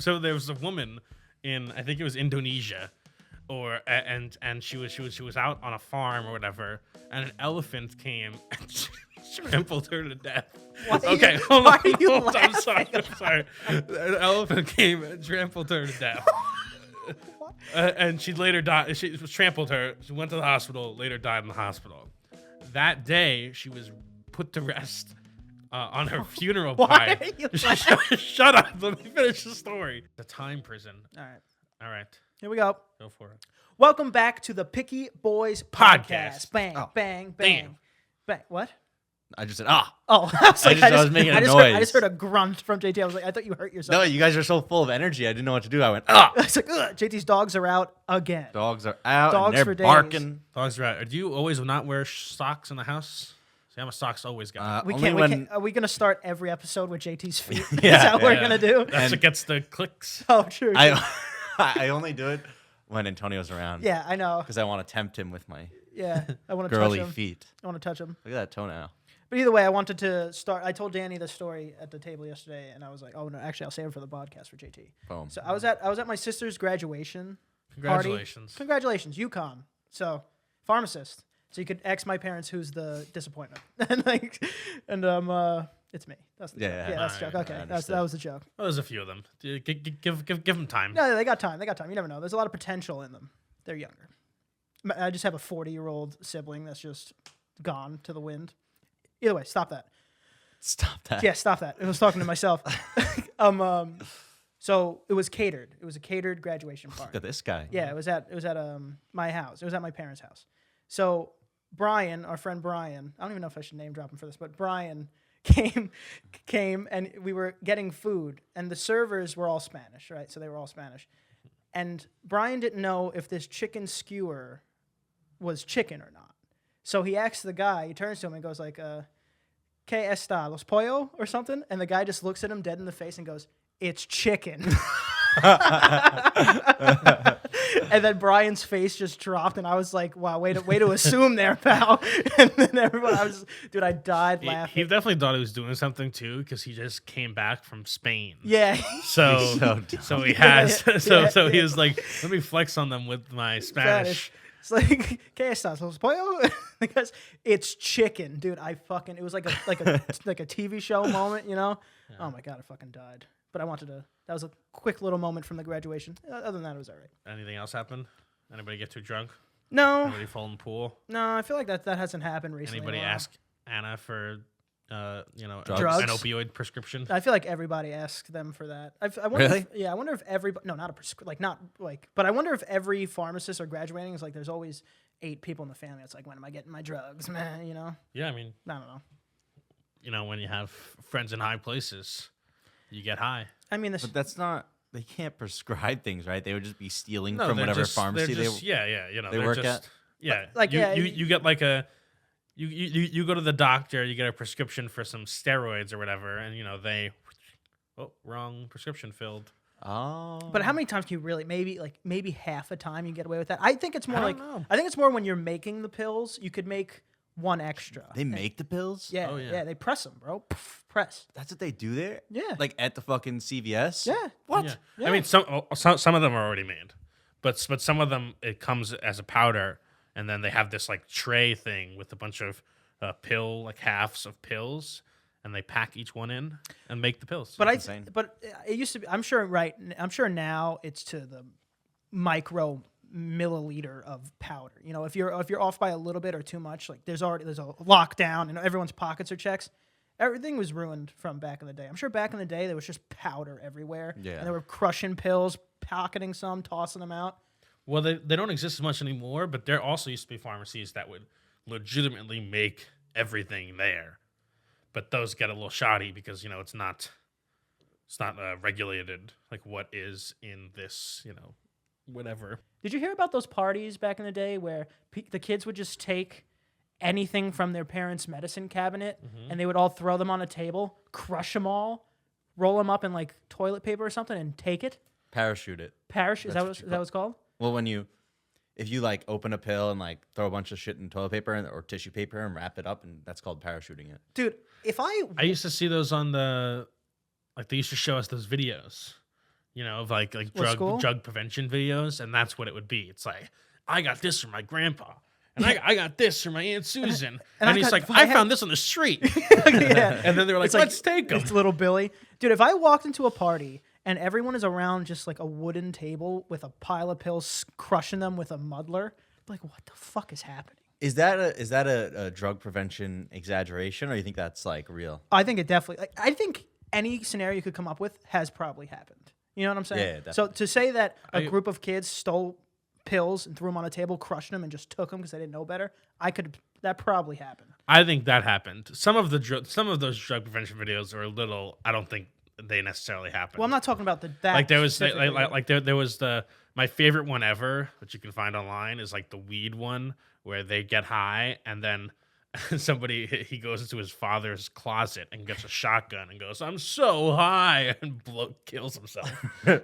So there was a woman in, I think it was Indonesia, and she was out on a farm or whatever, and an elephant came and trampled her to death. Okay, hold on. I'm sorry. An elephant came and trampled her to death. And she later died. She trampled her. She went to the hospital, later died in the hospital. That day, she was put to rest on her funeral pyre. Shut up. Let me finish the story. The time prison. All right. Here we go. Go for it. Welcome back to the Picky Boys Podcast. Bang, bang, bang. Bang. What? I just said, Oh, I was making a noise. I just heard a grunt from JT. I was like, I thought you hurt yourself. No, you guys are so full of energy. I didn't know what to do. I went, I was like, ugh. JT's dogs are out again. Dogs are out. Dogs and for they're days. barking. Dogs are out. Do you always not wear socks in the house? See, I'm a socks always guy. We can't. Are we going to start every episode with JT's feet? Is Yeah, that what we're going to do? That's what gets the clicks. Oh, true. I only do it when Antonio's around. Yeah, I know. Because I want to tempt him with my I want to touch girly him. feet. I want to touch him. Look at that toenail. But either way, I wanted to start. I told Danny the story at the table yesterday, and I was like, "Oh no, actually, I'll save it for the podcast for JT." Boom. So I was at my sister's graduation. Congratulations. Party. Congratulations, UConn. So pharmacist. So you could ask my parents who's the disappointment, and it's me. That's the joke. Yeah, that's the joke. Okay, that was the joke. Well, there's a few of them. Give them time. No, they got time. You never know. There's a lot of potential in them. They're younger. I just have a 40-year-old sibling that's just gone to the wind. Either way, stop that. Stop that. Yeah, stop that. I was talking to myself. So it was catered. It was a catered graduation party. Look at this guy. Yeah, it was at my house. It was at my parents' house. So Brian, our friend Brian, I don't even know if I should name drop him for this, but Brian came and we were getting food, and the servers were all Spanish, right? So they were all Spanish. And Brian didn't know if this chicken skewer was chicken or not. So he asks the guy, he turns to him and goes like, ¿Qué está, los pollo? Or something. And the guy just looks at him dead in the face and goes, it's chicken. And then Brian's face just dropped, and I was like, wow, way to assume there, pal. And then everyone, I died laughing. He definitely thought he was doing something too, because he just came back from Spain. Yeah. So he has. So he was like, let me flex on them with my Spanish. It's like, ¿Qué estás, los pollo? Because it's chicken, dude. It was like a TV show moment, you know? Yeah. Oh my God, I fucking died. But that was a quick little moment from the graduation. Other than that, it was all right. Anything else happen? Anybody get too drunk? No. Anybody fall in the pool? No, I feel like that hasn't happened recently. Anybody ask Anna for, drugs? An opioid prescription? I feel like everybody asks them for that. I wonder really? I wonder if everybody, no, not a but I wonder if every pharmacist are graduating is like, there's always 8 people in the family. It's like, when am I getting my drugs, man? You know? Yeah, I mean, I don't know. You know, when you have friends in high places, you get high. I mean, but that's not. They can't prescribe things, right? They would just be stealing from they're whatever pharmacy they work at. Yeah, like you get like a you go to the doctor, you get a prescription for some steroids or whatever, and wrong prescription filled. Oh. But how many times can you really maybe half a time you get away with that? I think it's more know. I think it's more when you're making the pills, you could make one extra. They make the pills? Yeah, oh, yeah. Yeah, they press them, bro. Press. That's what they do there? Yeah. Like at the fucking CVS? Yeah. What? Yeah. Yeah. I mean, some of them are already made, but some of them it comes as a powder, and then they have this like tray thing with a bunch of halves of pills, and they pack each one in and make the pills. But insane. But it used to be. I'm sure now it's to the micro milliliter of powder. You know, if you're off by a little bit or too much, like there's a lockdown and everyone's pockets are checks. Everything was ruined from back in the day. I'm sure back in the day there was just powder everywhere. Yeah. And they were crushing pills, pocketing some, tossing them out. Well, they don't exist as much anymore, but there also used to be pharmacies that would legitimately make everything there. But those get a little shoddy because, it's not regulated, like what is in this, whatever. Did you hear about those parties back in the day where the kids would just take anything from their parents' medicine cabinet and they would all throw them on a table, crush them all, roll them up in like toilet paper or something and take it? Parachute it. Is that what it's called? Well, if you like open a pill and like throw a bunch of shit in toilet paper or tissue paper and wrap it up, and that's called parachuting it. Dude, if I used to see those on they used to show us those videos, of like What, school? drug prevention videos, and that's what it would be. It's like, I got this from my grandpa, and I got this from my Aunt Susan, and he's like, I found this on the street, Yeah. and then they were like, It's like, let's take them. It's little Billy. Dude, if I walked into a party and everyone is around just like a wooden table with a pile of pills, crushing them with a muddler, I'd be like, what the fuck is happening? Is that a drug prevention exaggeration, or you think that's like real? I think it definitely. I think any scenario you could come up with has probably happened. You know what I'm saying? Yeah, So definitely. to say that a group of kids stole pills and threw them on a table, crushed them, and just took them because they didn't know better, that probably happened. I think that happened. Some of those drug prevention videos are a little. I don't think they necessarily happened. Well, I'm not talking about that. Like there was specific video. there was my favorite one ever, which you can find online, is like the weed one where they get high and then he goes into his father's closet and gets a shotgun and goes, I'm so high, and kills himself.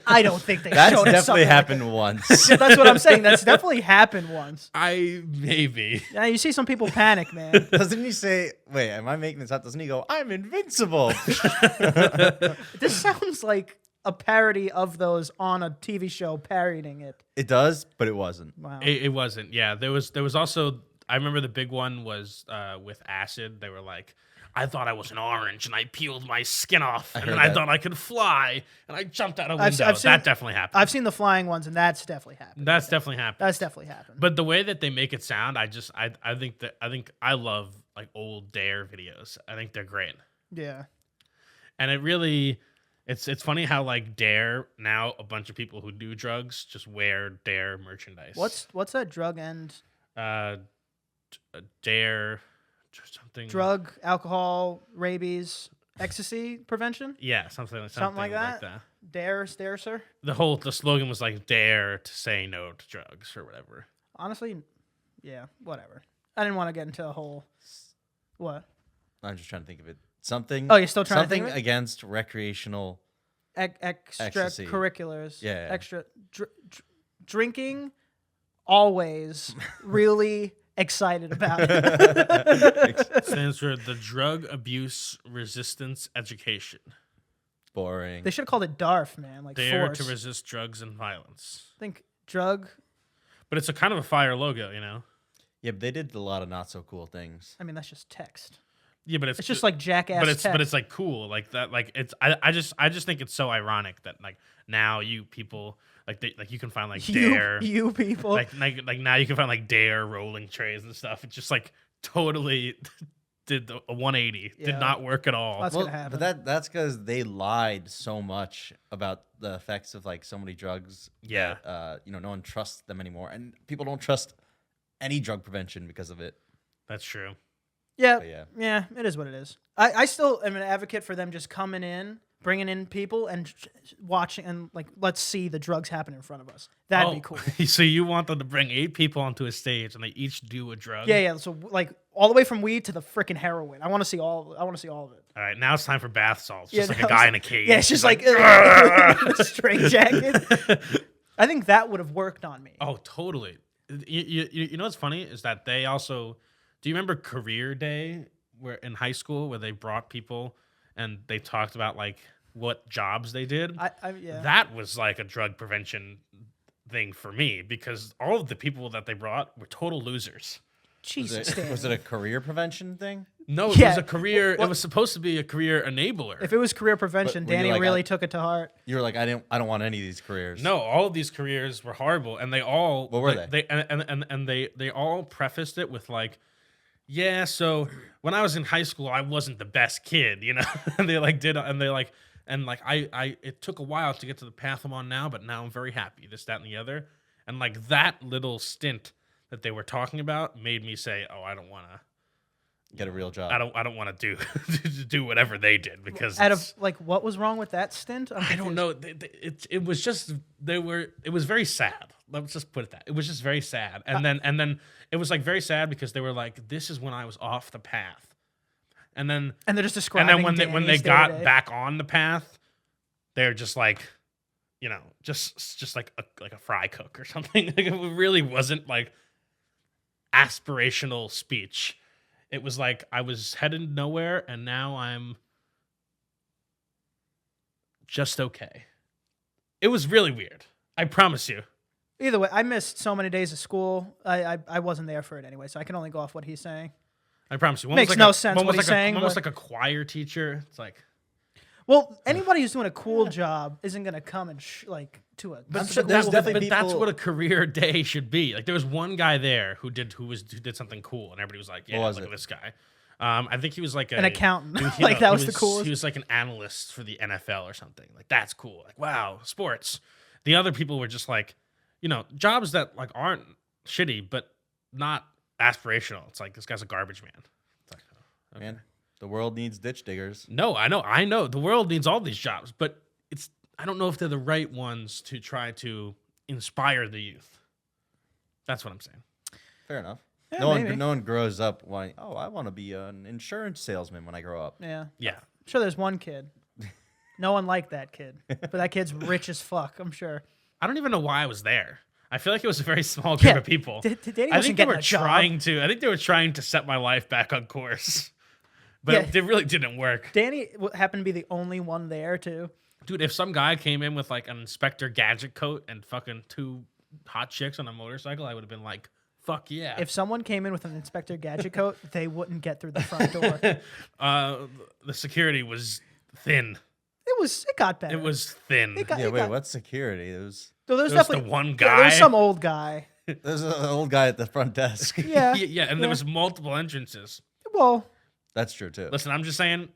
I don't think they That's showed us definitely something happened once. Like that. That's what I'm saying. That's definitely happened once. Maybe. Yeah, you see some people panic, man. Doesn't he say, wait, am I making this up? Doesn't he go, I'm invincible? This sounds like a parody of those on a TV show parodying it. It does, but it wasn't. Wow. It wasn't. Yeah, there was also. I remember the big one was with acid. They were like, I thought I was an orange, and I peeled my skin off, and then I thought I could fly, and I jumped out a window. That definitely happened. I've seen the flying ones, and that's definitely happened. That's definitely happened. That's definitely happened. But the way that they make it sound, I think I love like old D.A.R.E videos. I think they're great. Yeah. And it really, it's funny how like D.A.R.E now, a bunch of people who do drugs just wear D.A.R.E merchandise. What's that drug end? D.A.R.E something. Drug, alcohol, rabies, ecstasy prevention? Yeah, something like that? D.A.R.E, sir? The slogan was like D.A.R.E to say no to drugs or whatever. Honestly, yeah, whatever. I didn't want to get into a whole what? I'm just trying to think of it. Something. Oh, you're still trying to think something of it? against recreational. Ecstasy. Extracurriculars. Yeah. Extra drinking. Always really excited about it. Stands for the Drug Abuse Resistance Education. Boring. They should have called it DARF, man. Like D.A.R.E force. to resist drugs and violence. Think drug. But it's a kind of a fire logo, Yeah, but they did a lot of not so cool things. I mean, that's just text. Yeah, but It's just like jackass. but it's like cool, like that. Like it's I just think it's so ironic that like now you people like you can find like D.A.R.E. you people. like now you can find like D.A.R.E rolling trays and stuff. It just like totally did a 180. Yeah. Did not work at all. That's gonna happen. But that's because they lied so much about the effects of like so many drugs. Yeah. That, no one trusts them anymore, and people don't trust any drug prevention because of it. That's true. Yeah, yeah. yeah, it is what it is. I still am an advocate for them just coming in, bringing in people, and watching, and like, let's see the drugs happen in front of us. That'd be cool. So you want them to bring 8 people onto a stage and they each do a drug? Yeah. So like all the way from weed to the freaking heroin. I want to see all of it. All right, now it's time for bath salts. Yeah, Just like a guy in a cage. Yeah, it's just like straight jacket. I think that would have worked on me. Oh, totally. You know what's funny is that they also. Do you remember Career Day where in high school where they brought people and they talked about like what jobs they did? Yeah. That was like a drug prevention thing for me because all of the people that they brought were total losers. Jesus, Was it a career prevention thing? No, it was a career. It was supposed to be a career enabler. If it was career prevention, But were you Danny like, really took it to heart. You were like, I don't want any of these careers. No, all of these careers were horrible, and they all. What were they? They all prefaced it with like, yeah. So when I was in high school, I wasn't the best kid, and they like did, and they like, and like I it took a while to get to the path I'm on now, but now I'm very happy. This, that, and the other, and like that little stint that they were talking about made me say, oh, I don't want to. Get a real job. I don't want to do whatever they did because Out of like, what was wrong with that stint? I don't know. It was just it was very sad. Let's just put it that. It was just very sad. And then it was like very sad because they were like, this is when I was off the path. And then they're just describing. And then when they Danny's got day-to-day. back on the path, they're just like, just like a fry cook or something. Like it really wasn't like aspirational speech. It was like I was headed nowhere, and now I'm just okay. It was really weird. I promise you. Either way, I missed so many days of school. I wasn't there for it anyway, so I can only go off what he's saying. I promise you. One Makes was like no a, sense one what was he's like saying, One was but- like a choir teacher. It's like, Well, anybody who's doing a cool job isn't gonna come and to a. I'm to sure the there's school definitely thing. but that's people- what a career day should be. Like there was one guy there who did something cool, and everybody was like, "Yeah, What was look it? at this guy." I think he was like An accountant. he- Like, that he was the coolest. He was like an analyst for the NFL or something. Like that's cool. Like wow, sports. The other people were just like, jobs that like aren't shitty, but not aspirational. It's like this guy's a garbage man. It's like, oh, okay. Man, the world needs ditch diggers. No, I know. The world needs all these jobs, but I don't know if they're the right ones to try to inspire the youth. That's what I'm saying. Fair enough. Yeah, no maybe. one, no one grows up wanting. Oh, I want to be an insurance salesman when I grow up. Yeah. Yeah. I'm sure there's one kid. No one liked that kid, but that kid's rich as fuck. I'm sure. I don't even know why I was there. I feel like it was a very small group of people. Danny I wasn't think they getting were a job. trying to set my life back on course. But Yeah. it really didn't work. Danny happened to be the only one there too. Dude, if some guy came in with like an Inspector Gadget coat and fucking two hot chicks on a motorcycle, I would have been like, fuck yeah. If someone came in with an Inspector Gadget coat, they wouldn't get through the front door. The security was thin. It got better. It was thin. It got- Yeah, it wait, got- what's security? It was So there's There was definitely the one Yeah, guy. there was some old guy. there's an old guy at the front desk. Yeah. Yeah, and there was multiple entrances. Well, That's true too. Listen, I'm just saying,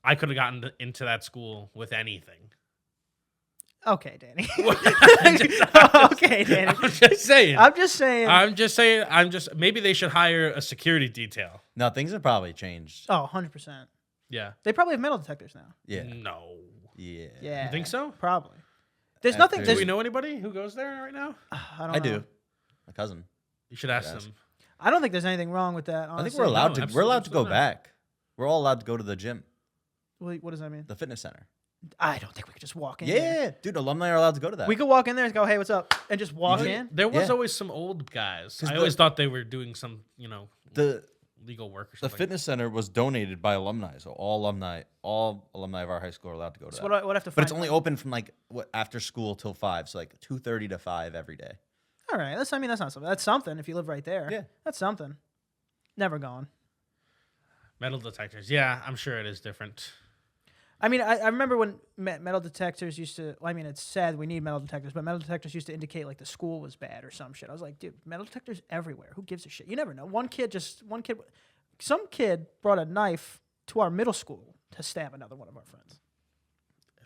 I could have gotten into that school with anything. okay, Danny. I'm just- Okay, Danny. I'm just saying. I'm just saying. Maybe they should hire a security detail. No, things have probably changed. Oh, 100%. Yeah. They probably have metal detectors now. Yeah. No. Yeah. Yeah. You think so? Probably. There's After- nothing. Do There's, we know anybody who goes there right now? I don't know. I do. My cousin. You should ask Yes. them. I don't think there's anything wrong with that. I think Honestly. we're allowed no, to. We're allowed to go absolutely not. back. We're all allowed to go to the gym, What does that mean? the fitness center. I don't think we could just walk in. Yeah, there. dude, alumni are allowed to go to that. We could walk in there and go, "Hey, what's up?" and just walk You- in. There was Yeah. always some old guys. 'Cause I the- always thought they were doing some, the legal work or the something. fitness center was donated by alumni, so all alumni of our high school are allowed to go to So that. what do I have to But find? it's only open from like after school till 5, so like 2:30 to 5 every day. All right. That's not something. That's something if you live right there. Yeah. That's something. Never gone. Metal detectors. Yeah, I'm sure it is different. I mean, I remember when metal detectors used to. I mean, it's sad we need metal detectors, but metal detectors used to indicate like the school was bad or some shit. I was like, dude, metal detectors everywhere. Who gives a shit? You never know. Some kid brought a knife to our middle school to stab another one of our friends.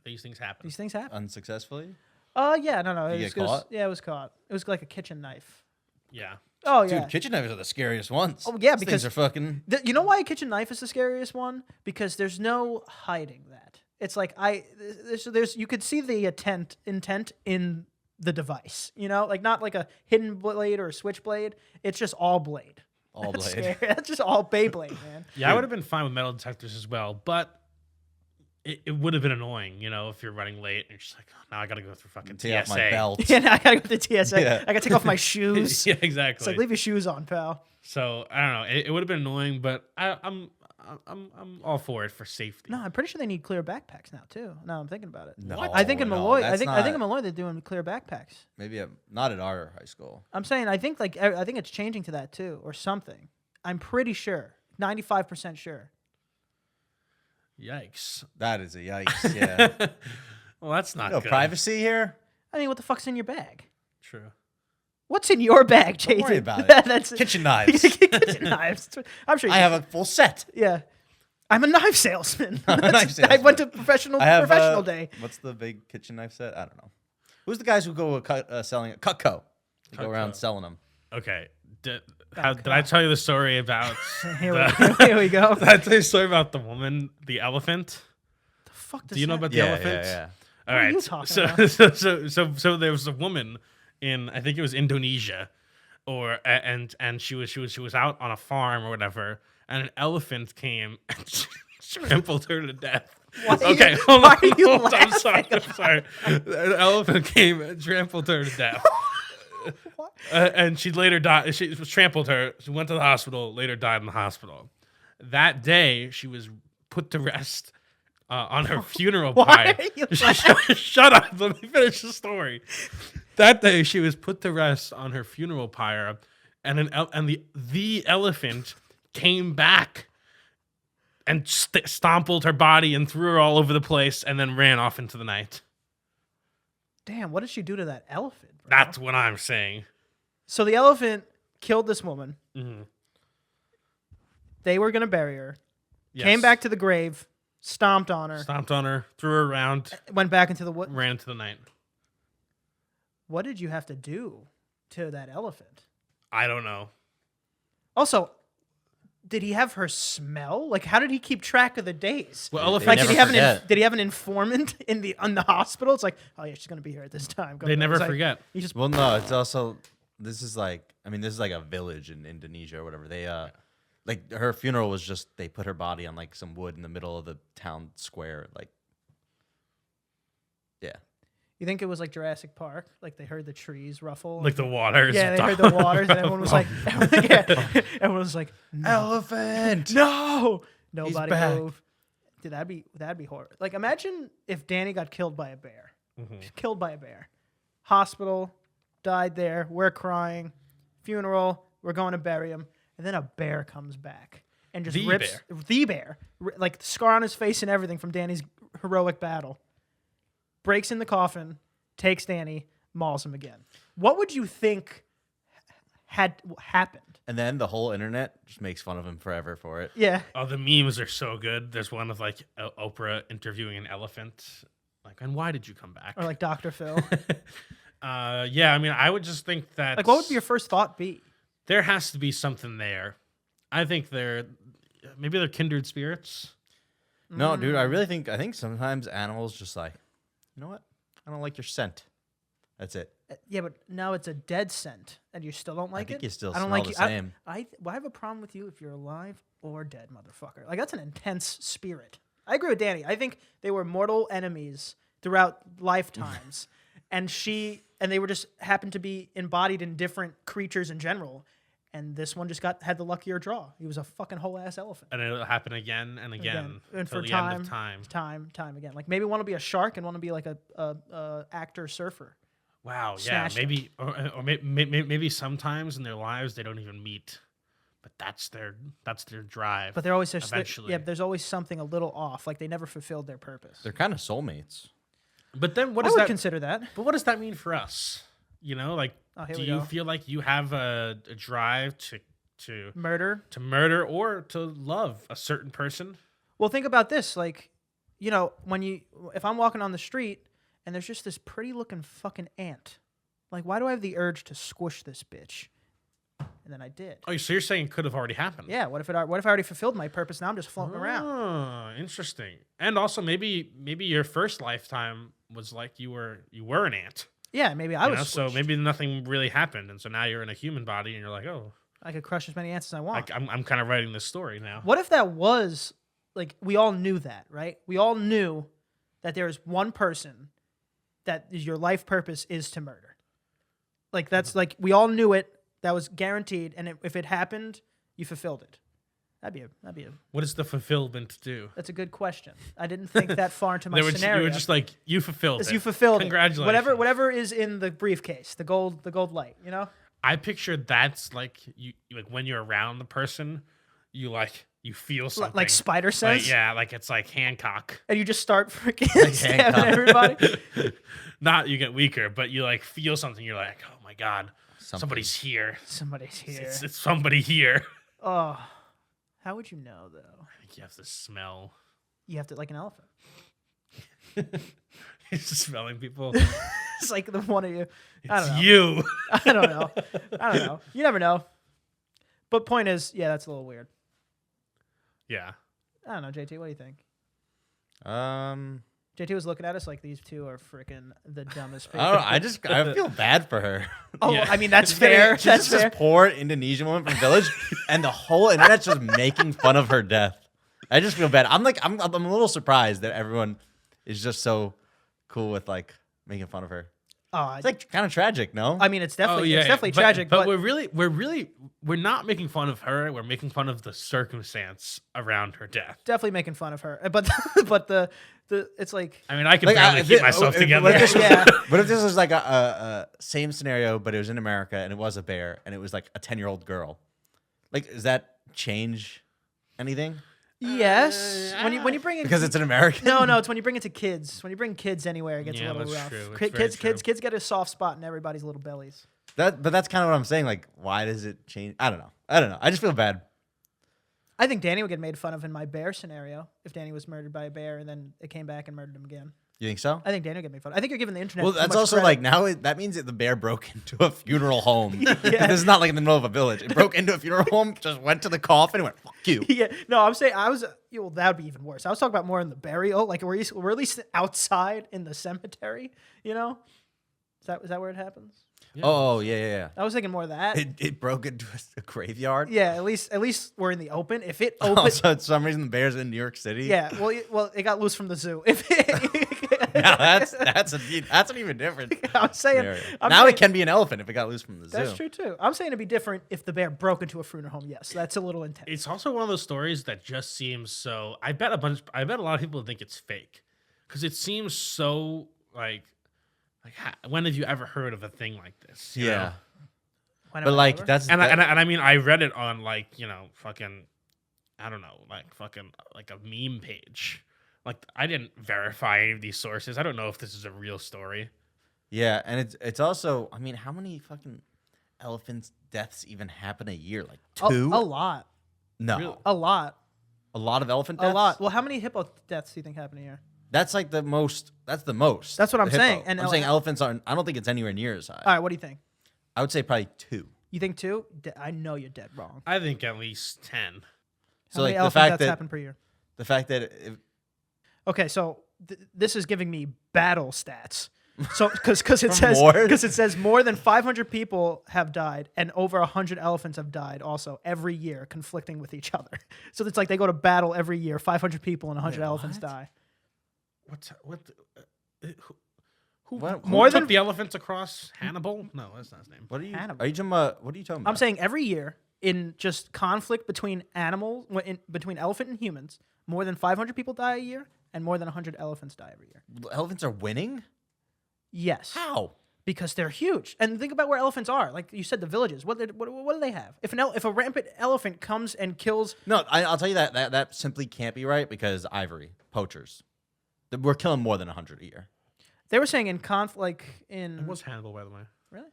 These things happen. These things happen. Unsuccessfully. Yeah, no. Did you get caught? Yeah, it was caught. It was like a kitchen knife. Yeah. Oh yeah. Dude, kitchen knives are the scariest ones. Oh, yeah, Those because- things are fucking. You know why a kitchen knife is the scariest one? Because there's no hiding that. It's like there's you could see the intent in the device. You know, like not like a hidden blade or a switchblade. It's just all blade. All That's blade. scary. That's just all Beyblade, man. Yeah, I would have been fine with metal detectors as well, but it would have been annoying, if you're running late and you're just like, oh, now I got to go through fucking Take off TSA. my belt. Yeah, now I gotta go to the TSA. Yeah. I gotta take off my shoes. Yeah, It's exactly. like leave your shoes on, pal. So I don't know. It would have been annoying, but I'm all for it for safety. No, I'm pretty sure they need clear backpacks now too. Now I'm thinking about it. No, I think in no, Malloy, I that's think not- in Malloy they're doing clear backpacks. Maybe not at our high school. I'm saying I think it's changing to that too or something. I'm pretty sure, 95% sure. Yikes. That is a yikes. Yeah. Well, that's not No good. privacy here. I mean, what the fuck's in your bag? True. What's in your bag, Don't Jason? worry about it. That's Kitchen knives. kitchen knives. I'm sure. I have a full set. Yeah, I'm a knife salesman. I'm a knife I went to salesman. professional I have day. What's the big kitchen knife set? I don't know. Who's the guys who go selling it? Cutco. They go around Cutco. selling them. Okay. Did I tell you the story about Here we go. Did I tell you the story about the woman, the elephant? The fuck Do you know about the Yeah, elephant? yeah. All What are right. you talking so, about? so there was a woman in I think it was Indonesia, and she was out on a farm or whatever, and an elephant came and trampled her to death. Why are Okay, you- hold why on. are you hold on, I'm sorry. laughing I'm sorry. An elephant came and trampled her to death. And she later died. She was trampled her. She went to the hospital. Later died in the hospital. That day, she was put to rest on her funeral Why pyre. are you laughing? Shut up. Let me finish the story. That day, she was put to rest on her funeral pyre, and the elephant came back and stompled her body and threw her all over the place, and then ran off into the night. Damn, what did she do to that elephant, bro? That's what I'm saying. So the elephant killed this woman. Mm-hmm. They were going to bury her. Yes. Came back to the grave, stomped on her, Stomped on her, threw her around, went back into the wood. ran into the night. What did you have to do to that elephant? I don't know. Also, did he have her smell? Like, how did he keep track of the days? Well, They elephants. Like, never did he have forget. an informant in the hospital? It's like, oh yeah, she's gonna be here at this time. Go They to bed. never It's like, forget. You just Well, no, it's also this is like a village in Indonesia or whatever. They like her funeral was just they put her body on like some wood in the middle of the town square. Like, yeah, You think it was like Jurassic Park? Like they heard the trees ruffle. Like the waters. yeah, they heard the waters, and everyone was like, yeah, everyone was like, no, elephant. no, nobody back. moved. Dude, that'd be horrible. Like imagine if Danny got killed by a bear. Killed by a bear. Hospital, died there. We're crying. Funeral. We're going to bury him, and then a bear comes back and just The rips the bear, like the scar on his face and everything from Danny's heroic battle. Breaks in the coffin, takes Danny, mauls him again. What would you think had happened? And then the whole internet just makes fun of him forever for it. Yeah. Oh, the memes are so good. There's one of like Oprah interviewing an elephant. Like, and why did you come back? Or like Dr. Phil. Yeah, I mean, I would just think that. Like, what would your first thought be? There has to be something there. I think maybe they're kindred spirits. No, dude, I think sometimes animals just like, you know what? I don't like your scent. That's it. Yeah, but now it's a dead scent, and you still don't like it. think you still I don't smell like the you. same. I have a problem with you if you're alive or dead, motherfucker. Like that's an intense spirit. I agree with Danny. I think they were mortal enemies throughout lifetimes, and they were just happened to be embodied in different creatures in general. And this one just had the luckier draw. He was a fucking whole ass elephant. And it'll happen again and again. And for till the time, end of time. time again. Like maybe one will be a shark and one will be like a actor surfer. Wow, yeah. Snatched Maybe or maybe sometimes in their lives they don't even meet. But that's their drive. But they're always just eventually. yeah. There's always something a little off. Like they never fulfilled their purpose. They're kind of soulmates. But then what I does would that consider that. But what does that mean for us? You know, like Here do we you go. feel like you have a drive to Murder. or to love a certain person? Well, think about this. Like, you know, if I'm walking on the street and there's just this pretty looking fucking ant, like, why do I have the urge to squish this bitch? And then I did. Oh, so you're saying it could have already happened? Yeah. What if I already fulfilled my purpose? Now I'm just floating around. Oh, interesting. And also maybe your first lifetime was like you were an ant. Yeah. Maybe I You was. know? So squished. maybe nothing really happened, and so now you're in a human body, and you're like, oh, I could crush as many ants as I want. like I'm kind of writing this story now. What if that was like we all knew that, right? We all knew that there is one person that your life purpose is to murder. Like that's like we all knew it. That was guaranteed, and if it happened, you fulfilled it. That'd be a. What does the fulfillment do? That's a good question. I didn't think that far into my You scenario. were just like you fulfilled it. You fulfilled Congratulations. it. Whatever is in the briefcase, the gold light. You know. I pictured that's like you like when you're around the person, you feel something Like spider sense. Like, yeah, like it's like Hancock. And you just start freaking stabbing Hancock. everybody. Not you get weaker, but you like feel something. You're like, oh my god, Something. somebody's here. Somebody's here. It's somebody here. Oh, how would you know though? I think you have to smell. You have to like an elephant. He's just smelling people. It's like the one of you. I don't know. It's you. I don't know. I don't know. You never know. But point is, yeah, that's a little weird. Yeah. I don't know, JT. What do you think? Um, JT was looking at us like these two are freaking the dumbest people. I don't know. I feel bad for her. Oh, Yeah. I mean that's fair. She's That's just fair. this poor Indonesian woman from village, and the whole internet's just making fun of her death. I just feel bad. I'm a little surprised that everyone is just so cool with like making fun of her. It's like kind of tragic, no? I mean, it's definitely But tragic. But we're not making fun of her. We're making fun of the circumstance around her death. definitely making fun of her. But the it's like I mean, I can Like, barely keep myself together. yeah. What if this was like a same scenario, but it was in America and it was a bear and it was like a 10-year-old girl? Like, does that change anything? Yes, when you bring it Because it's an American? no, it's when you bring it to kids. When you bring kids anywhere, it gets Yeah, a little that's rough. true. It's Ki- very Kids, true. kids get a soft spot in everybody's little bellies. But that's kind of what I'm saying. Like, why does it change? I don't know. I just feel bad. I think Danny would get made fun of in my bear scenario if Danny was murdered by a bear and then it came back and murdered him again. You think so? I think Danny would get made fun of. I think you're giving the internet. Well, too that's much also credit. like now that means that the bear broke into a funeral home. This is not like in the middle of a village. It broke into a funeral home, just went to the coffin and went, fuck you. Yeah, no, I'm saying well, that would be even worse. I was talking about more in the burial, like we're at least outside in the cemetery. You know, is that where it happens? Oh, yeah. I was thinking more of that. It broke into a graveyard. Yeah, at least we're in the open. If it Oh, opened, so for some reason the bear's in New York City. yeah, well, it got loose from the zoo. If Now that's an even different. I'm saying, scenario. I'm Now saying- it can be an elephant if it got loose from the zoo. That's true too. I'm saying it'd be different if the bear broke into a funeral home. Yes, that's a little intense. It's also one of those stories that just seems so. I bet a lot of people think it's fake because it seems so like when have you ever heard of a thing like this? you know? Yeah, Whenever, but like whenever. that's And I mean, I read it on like fucking, I don't know, like a meme page. Like I didn't verify any of these sources. I don't know if this is a real story. yeah, and it's also. I mean, how many fucking elephants deaths even happen a year? Like two? a lot, No, Really? a lot, a lot of elephant deaths. a lot. Well, how many hippo deaths do you think happen a year? That's like the most. That's the most. That's what I'm the hippo. saying, and I'm saying elephants aren't. I don't think it's anywhere near as high. All right, what do you think? I would say probably 2. You think two? I know you're dead wrong. I think at least 10. How So many like the elephant fact deaths that happen per year? Okay, so this is giving me battle stats. So because it says more than 500 people have died and over 100 elephants have died also every year, conflicting with each other. So it's like they go to battle every year. 500 people and 100 elephants what? die. Who More took than- the elephants across Hannibal? No, that's not his name. What are you? Hannibal. Are you talking about? What are you talking about? I'm saying every year in just conflict between animals, between elephant and humans, more than 500 people die a year and more than 100 elephants die every year. elephants are winning. Yes. How? Because they're huge. And think about where elephants are. Like you said, the villages. What do they have? If a rampant elephant comes and kills, No, I'll tell you that simply can't be right because ivory poachers. We're killing more than 100 a year. they were saying in It was Hannibal, by the way. really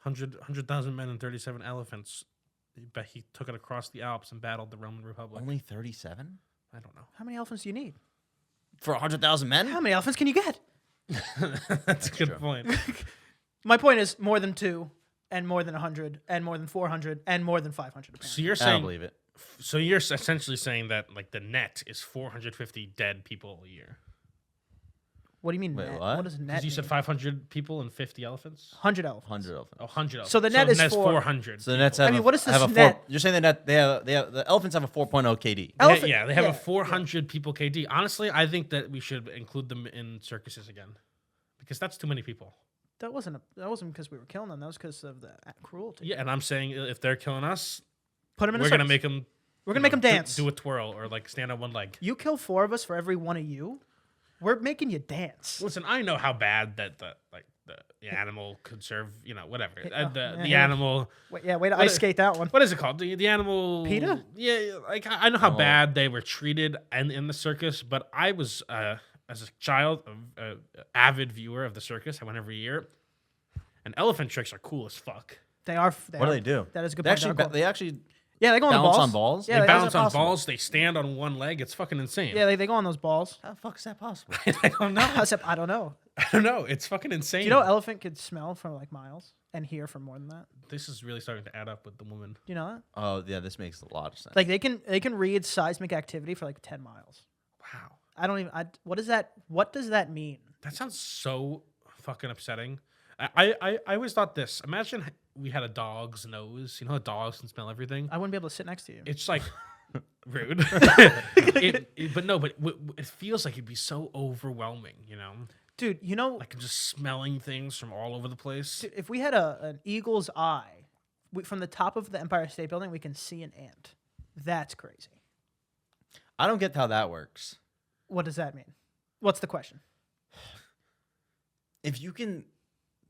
100,000 men and 37 elephants. But he took it across the Alps and battled the Roman Republic. Only 37 I don't know. how many elephants do you need? for 100,000 men. How many elephants can you get? That's a good true. point. My point is more than 2 and more than 100 and more than 400 and more than 500. Apparently. So you're I don't saying believe it. So you're essentially saying that like the net is 450 dead people a year. What do you mean Wait, net? what? What does net Because you said mean? 500 people and 50 elephants. 100 elephants. 100 elephants. Oh, 100 elephants. So the net is net's 400. So the nets people. have. I mean, what is have this a net? You're saying the net? They have the elephants have a 4.0 KD. Elephant- Yeah, they have yeah, a 400 people KD. Honestly, I think that we should include them in circuses again, because that's too many people. That wasn't because we were killing them. That was because of the cruelty. Yeah, and I'm saying if they're killing us, Put them in. we're a gonna circus. make them. We're gonna make them dance. Do a twirl or like stand on one leg. You kill 4 of us for every one of you. We're making you dance. Listen, I know how bad that the animal could serve. Whatever. The yeah. animal. Wait to What ice is- skate that one. What is it called? The animal. PETA? Yeah, like I know how Oh. bad they were treated and in the circus, but I was as a child a avid viewer of the circus. I went every year, and elephant tricks are cool as fuck. They are. What do they do? That is a good They point. actually, They're cool. they actually Yeah, they go on the balance balls. on balls? Yeah, They how's balance that on possible? balls. They stand on one leg. It's fucking insane. Yeah, they go on those balls. How the fuck is that possible? I don't know. I don't know. I don't know. It's fucking insane. Do you know elephant could smell from like miles and hear from more than that? This is really starting to add up with the woman. Do you know that? Oh yeah, this makes a lot of sense. Like they can read seismic activity for like 10 miles. Wow. I don't even. What does that mean? That sounds so fucking upsetting. I always thought this. Imagine we had a dog's nose. You know how dogs can smell everything? I wouldn't be able to sit next to you. It's like rude. But it feels like it'd be so overwhelming, Dude, you know, Like just smelling things from all over the place. dude, if we had an eagle's eye, from the top of the Empire State Building, we can see an ant. That's crazy. I don't get how that works. What does that mean? What's the question? If you can,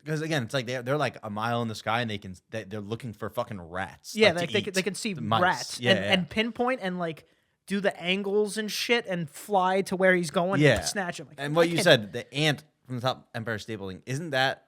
because again, it's like they're like a mile in the sky and they're looking for fucking rats. Yeah, like, they can see the mice. rats Yeah, and pinpoint and like do the angles and shit and fly to where he's going Yeah. and snatch him. Like, And I what you can't- said, the ant from the top Empire State Building, isn't that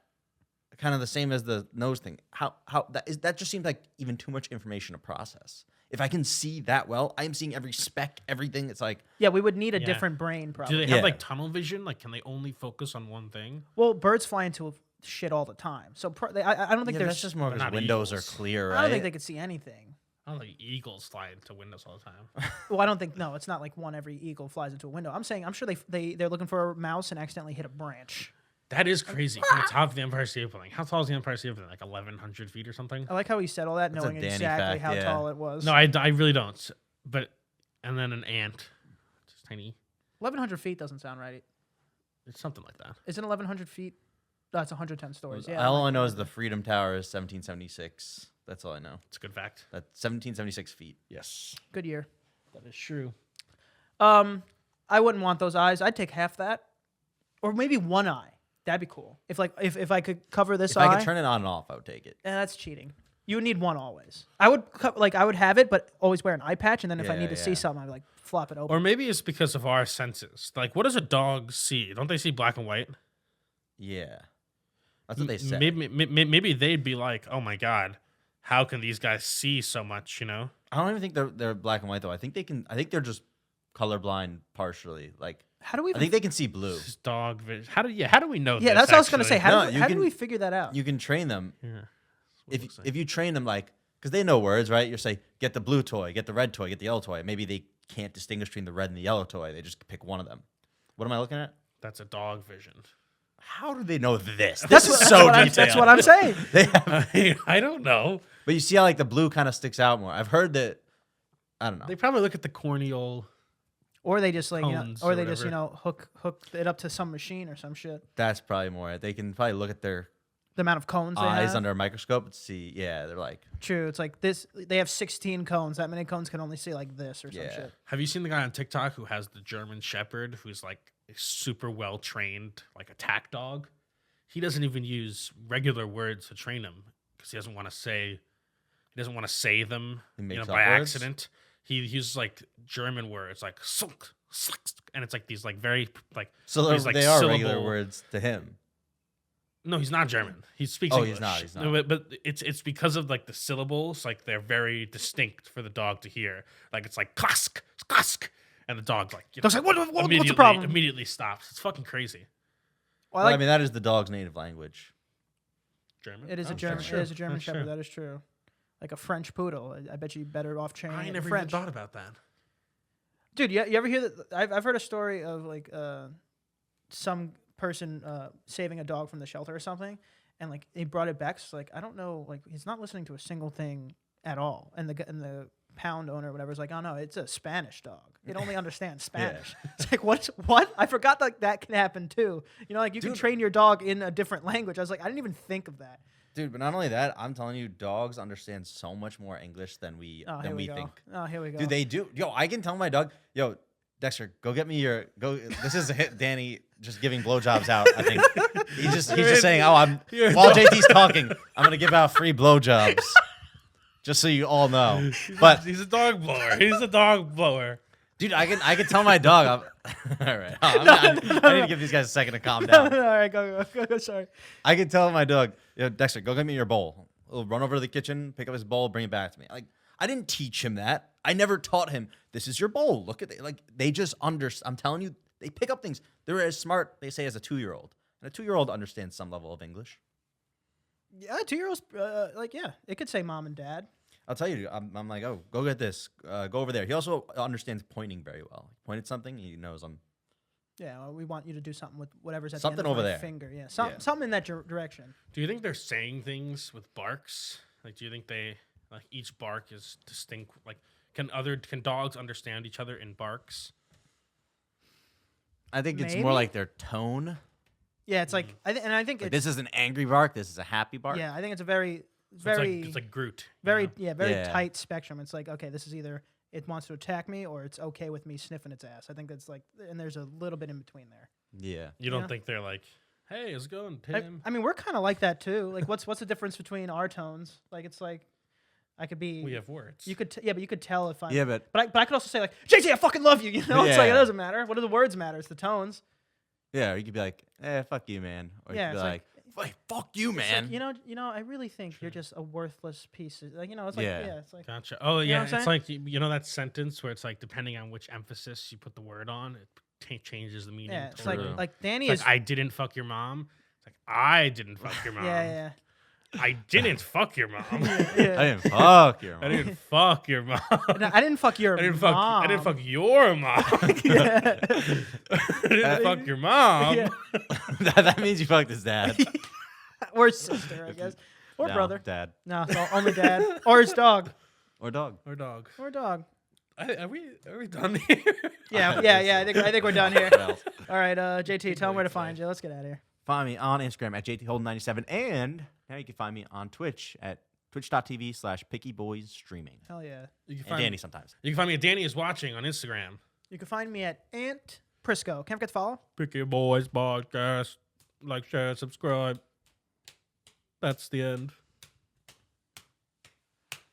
kind of the same as the nose thing? How that just seems like even too much information to process. If I can see that well, I am seeing every speck, everything. It's like, Yeah, we would need a Yeah. different brain probably. Do they have Yeah. like tunnel vision? Like, can they only focus on one thing? Well, birds fly into shit all the time, so I don't think yeah, there's. that's just more They're because not windows eagles. are clear, right? I don't think they could see anything. I don't think eagles fly into windows all the time. Well, I don't think no. It's not like every eagle flies into a window. I'm saying I'm sure they're looking for a mouse and accidentally hit a branch. That is crazy. From the top of the Empire State Building. How tall is the Empire State Building? Like 1,100 feet or something? I like how he said all that, That's a knowing Danny exactly fact, how yeah. tall it was. No, I really don't. But, and then an ant. Just tiny. 1,100 feet doesn't sound right. It's something like that. Isn't 1,100 feet? No, it's 110 stories. Yeah. All I know is the Freedom Tower is 1776. That's all I know. It's a good fact. That's 1776 feet. Yes. Good year. That is true. I wouldn't want those eyes. I'd take half that, or maybe one eye. That'd be cool. If I could cover this If eye, I could turn it on and off, I would take it. that's cheating. You would need one always. I would I would have it, but always wear an eye patch, and then if I Yeah, need to see yeah. something, I'd like flop it open. Or maybe it's because of our senses. Like, what does a dog see? Don't they see black and white? Yeah. That's what they said. Maybe they'd be like, oh my God, how can these guys see so much, you know? I don't even think they're black and white though. I think they're just colorblind partially. Like How do we? I think they can see blue. This is dog vision. How do we know Yeah, this, that's what I was gonna say. actually? How, No, do, you how can- do we figure that out? You can train them Yeah. That's what it looks like. if you train them like because they know words, right? You say get the blue toy, get the red toy, get the yellow toy. Maybe they can't distinguish between the red and the yellow toy. They just pick one of them. What am I looking at? That's a dog vision. How do they know this? That's This what, is so that's detailed. what I'm saying. They have, I don't know. but you see how like the blue kind of sticks out more. I've heard that. I don't know. They probably look at the corneal. Or they just like Cones or or they just whatever. hook it up to some machine or some shit. That's probably more. They can probably look at their The amount of cones they eyes have. under a microscope and see. Yeah, they're like, True. It's like this. They have 16 cones. That many cones can only see like this or some Yeah. shit. Have you seen the guy on TikTok who has the German Shepherd, who's like a super well trained, like attack dog? He doesn't even use regular words to train him because he doesn't want to say them, He you know, makes by up words? accident. He uses like German words like "sunk," and it's like these like very like so these, like, they are regular syllable- words to him. No, he's not German. He speaks Oh, English. he's not, he's No, not. but it's because of like the syllables, like they're very distinct for the dog to hear. Like it's like klask, klask, and the dog's like, you Dog's like, what's the immediately- problem? Immediately stops. It's fucking crazy. Well, Well, I mean, that is the dog's native language. German. it is a Oh, German. that's It true. is a German That's Shepherd. true. That is true. Like a French poodle. I bet you better off training I it in never even French. thought about that. Dude, you ever hear that? I've heard a story of like some person saving a dog from the shelter or something, and like he brought it back. So like I don't know, like he's not listening to a single thing at all, and the pound owner or whatever is like, oh no, it's a Spanish dog. It only understands Spanish. It's like what? I forgot that can happen too. You know, like you can Dude. train your dog in a different language. I was like, I didn't even think of that. Dude, but not only that, I'm telling you, dogs understand so much more English than we Oh, here we go. think. Oh, here we go. Dude, they do. Yo, I can tell my dog, yo, Dexter, go get me your go. This is a hit, Danny just giving blowjobs out. I think he's just saying, oh, while JT's talking, I'm gonna give out free blowjobs, just so you all know. But He's a dog blower. He's a dog blower. dude, I can tell my dog. All right, I need to give these guys a second to calm down. All right, go. Sorry. I can tell my dog, yo, Dexter, go get me your bowl. He'll run over to the kitchen, pick up his bowl, bring it back to me. Like, I didn't teach him that. I never taught him, this is your bowl. Look at it. Like, they just I'm telling you, they pick up things. They're as smart, they say, as a 2-year-old. And a 2-year-old understands some level of English. Yeah, 2-year-olds, like, yeah, it could say mom and dad. I'll tell you, I'm like, oh, go get this. Go over there. He also understands pointing very well. Point at something, he knows I'm. Yeah, well, we want you to do something with whatever's at Something the end of over my there. finger. Yeah, Yeah. something in that direction. Do you think they're saying things with barks? Like, do you think they like each bark is distinct? Like, can dogs understand each other in barks? I think it's Maybe? more like their tone. Yeah, it's like I think Like, it's this is an angry bark. This is a happy bark. yeah, I think it's a very It's like Groot. you very know? very Yeah. tight spectrum. It's like okay, this is either it wants to attack me or it's okay with me sniffing its ass. I think that's like, and there's a little bit in between there. Yeah. You don't Yeah. think they're like, hey, how's it going, I, Tim? I mean, we're kind of like that too. Like, what's the difference between our tones? Like, it's like I could be. We have words. You could yeah, but you could tell if I'm. Yeah, but But I could also say like JT, I fucking love you. You know, it's like it Yeah. doesn't matter. What do the words matter? It's the tones. yeah, or you could be like, fuck you, man. Or Yeah, you could it's be like- like, fuck you, It's man. like, you know, I really think you're just a worthless piece. Of, like, you know, it's like Yeah. it's like Gotcha. Oh know yeah, what I'm it's like you know that sentence where it's like depending on which emphasis you put the word on, it changes the meaning. yeah, it's totally. like Danny It's is like I didn't fuck your mom. It's like I didn't fuck your mom. yeah. I didn't fuck your mom. I Yeah. didn't fuck your I mom. didn't fuck your mom. No, I didn't fuck your I didn't fuck. mom. I didn't fuck your mom. Yeah. I didn't fuck your mom. Yeah. that means you fucked his dad. Or sister, I guess, or No, brother. dad, No, so only dad or his dog or dog. Or dog. or dog. Are we done here? Yeah, yeah. I think we're done here. What else? All right, JT, tell them where to find you. Let's get out of here. Find me on Instagram at JTHolden97, and now you can find me on Twitch at twitch.tv/PickyBoysStreaming. Hell yeah. You can And find Danny sometimes. You can find me at Danny is watching on Instagram. You can find me at Ant Prisco. Can't forget to follow. Picky Boys Podcast. Like, share, subscribe. That's the end.